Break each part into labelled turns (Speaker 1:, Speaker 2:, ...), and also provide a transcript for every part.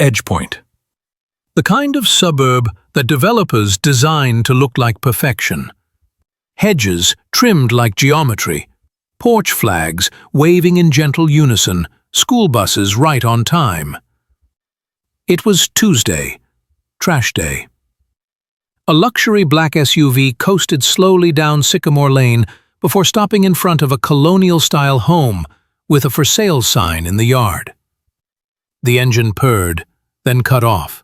Speaker 1: Edgepoint. The kind of suburb that developers design to look like perfection. Hedges trimmed like geometry, porch flags waving in gentle unison, school buses right on time. It was Tuesday, trash day. A luxury black SUV coasted slowly down Sycamore Lane before stopping in front of a colonial-style home with a for sale sign in the yard. The engine purred, then cut off.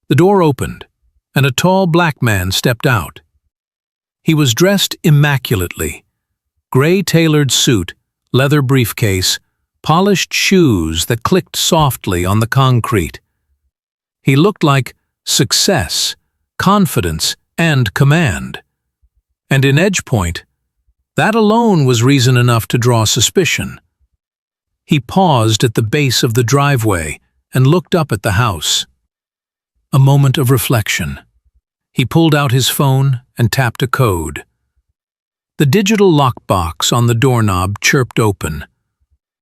Speaker 1: The door opened, and a tall black man stepped out. He was dressed immaculately. Gray-tailored suit, leather briefcase, polished shoes that clicked softly on the concrete. He looked like success, confidence, and command. And in Edgepoint, that alone was reason enough to draw suspicion. He paused at the base of the driveway and looked up at the house. A moment of reflection. He pulled out his phone and tapped a code. The digital lockbox on the doorknob chirped open.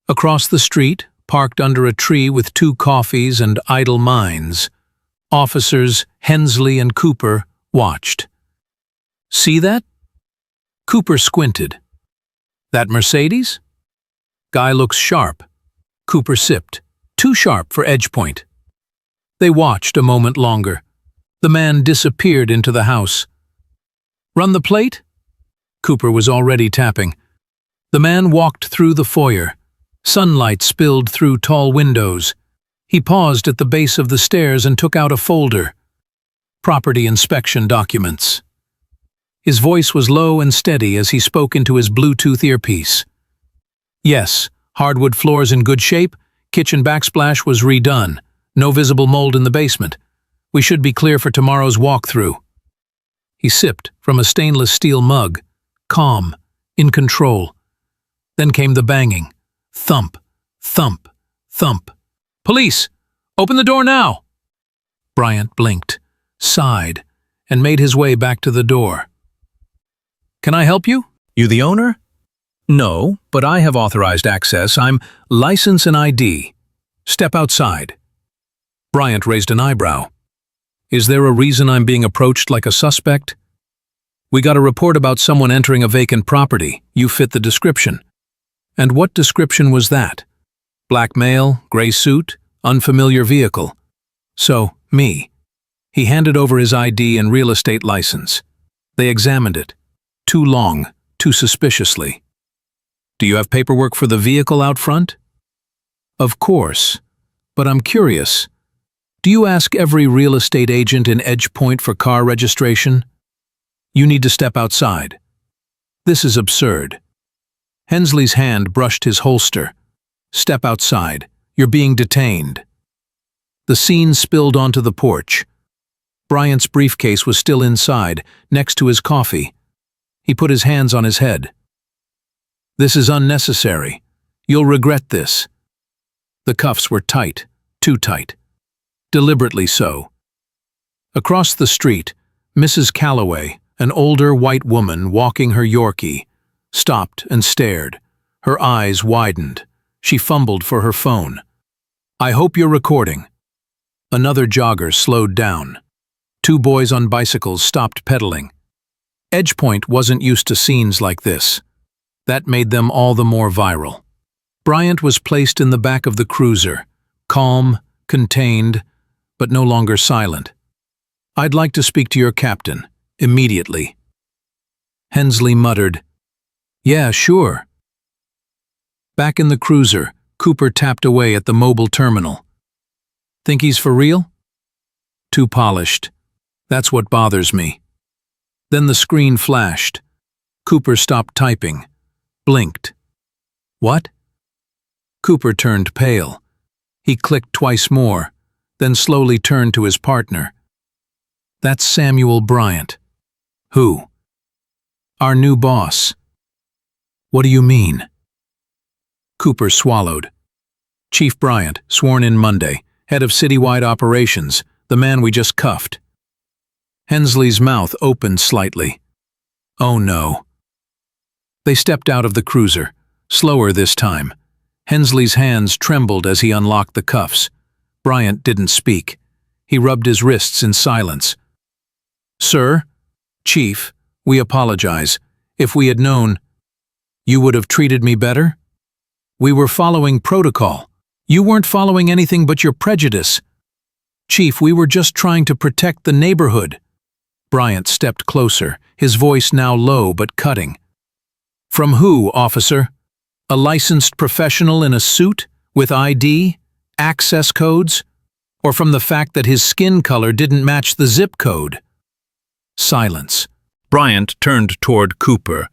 Speaker 1: Across the street, parked under a tree with 2 coffees and idle minds, officers Hensley and Cooper watched. "See that?" Cooper squinted. "That Mercedes?" "Guy looks sharp." Cooper sipped. "Too sharp for Edgepoint." They watched a moment longer. The man disappeared into the house. "Run the plate?" Cooper was already tapping. The man walked through the foyer. Sunlight spilled through tall windows. He paused at the base of the stairs and took out a folder. Property inspection documents. His voice was low and steady as he spoke into his Bluetooth earpiece. "Yes, hardwood floors in good shape, kitchen backsplash was redone, no visible mold in the basement. We should be clear for tomorrow's walkthrough." He sipped from a stainless steel mug, calm, in control. Then came the banging. Thump, thump, thump. "Police! Open the door now!" Bryant blinked, sighed, and made his way back to the door. "Can I help you? You the owner?" "No, but I have authorized access. I'm license and ID. Step outside." Bryant raised an eyebrow. "Is there a reason I'm being approached like a suspect?" "We got a report about someone entering a vacant property. You fit the description." "And what description was that?" "Black male, gray suit, unfamiliar vehicle." "So, me." He handed over his ID and real estate license. They examined it. Too long, too suspiciously. "Do you have paperwork for the vehicle out front?" "Of course. But I'm curious. Do you ask every real estate agent in Edgepoint for car registration?" "You need to step outside." "This is absurd." Hensley's hand brushed his holster. "Step outside. You're being detained." The scene spilled onto the porch. Bryant's briefcase was still inside, next to his coffee. He put his hands on his head. "This is unnecessary. You'll regret this." The cuffs were tight, too tight. Deliberately so. Across the street, Mrs. Calloway, an older white woman walking her Yorkie, stopped and stared. Her eyes widened. She fumbled for her phone. "I hope you're recording." Another jogger slowed down. 2 boys on bicycles stopped pedaling. Edgepoint wasn't used to scenes like this. That made them all the more viral. Bryant was placed in the back of the cruiser, calm, contained, but no longer silent. "I'd like to speak to your captain, immediately." Hensley muttered, "Yeah, sure." Back in the cruiser, Cooper tapped away at the mobile terminal. "Think he's for real?" "Too polished. That's what bothers me." Then the screen flashed. Cooper stopped typing, blinked. "What?" Cooper turned pale. He clicked twice more, then slowly turned to his partner. "That's Samuel Bryant." "Who?" "Our new boss." "What do you mean?" Cooper swallowed. "Chief Bryant, sworn in Monday, head of citywide operations, the man we just cuffed." Hensley's mouth opened slightly. "Oh no." They stepped out of the cruiser, slower this time. Hensley's hands trembled as he unlocked the cuffs. Bryant didn't speak. He rubbed his wrists in silence. "Sir, Chief, we apologize. If we had known, you would have treated me better? We were following protocol. You weren't following anything but your prejudice. Chief, we were just trying to protect the neighborhood." Bryant stepped closer, his voice now low but cutting. "From who, officer? A licensed professional in a suit, with ID, access codes? Or from the fact that his skin color didn't match the zip code?" Silence. Bryant turned toward Cooper.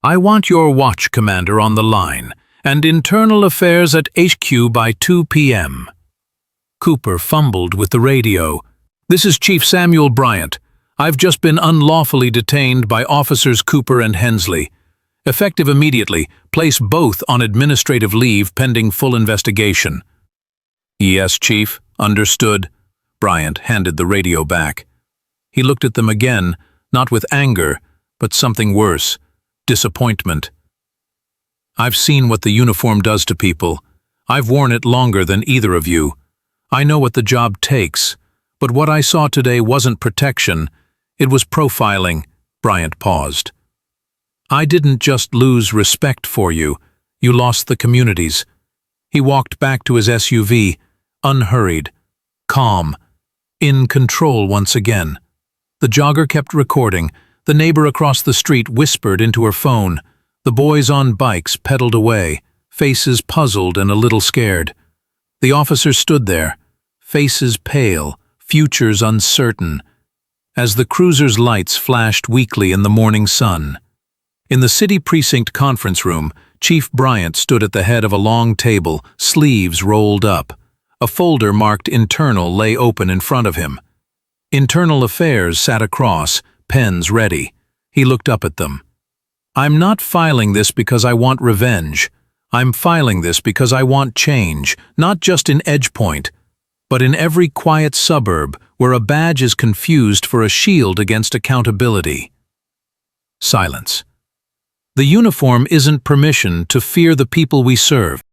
Speaker 1: "I want your watch commander on the line, and internal affairs at HQ by 2 p.m. Cooper fumbled with the radio. "This is Chief Samuel Bryant. I've just been unlawfully detained by Officers Cooper and Hensley. Effective immediately, place both on administrative leave pending full investigation." "Yes, Chief. Understood." Bryant handed the radio back. He looked at them again, not with anger, but something worse, disappointment. "I've seen what the uniform does to people. I've worn it longer than either of you. I know what the job takes, but what I saw today wasn't protection, it was profiling." Bryant paused. "I didn't just lose respect for you, you lost the community's." He walked back to his SUV, unhurried, calm, in control once again. The jogger kept recording. The neighbor across the street whispered into her phone. The boys on bikes pedaled away, faces puzzled and a little scared. The officers stood there, faces pale, futures uncertain, as the cruiser's lights flashed weakly in the morning sun. In the city precinct conference room, Chief Bryant stood at the head of a long table, sleeves rolled up. A folder marked Internal lay open in front of him. Internal Affairs sat across, pens ready. He looked up at them. "I'm not filing this because I want revenge. I'm filing this because I want change, not just in Edgepoint, but in every quiet suburb where a badge is confused for a shield against accountability." Silence. "The uniform isn't permission to fear the people we serve.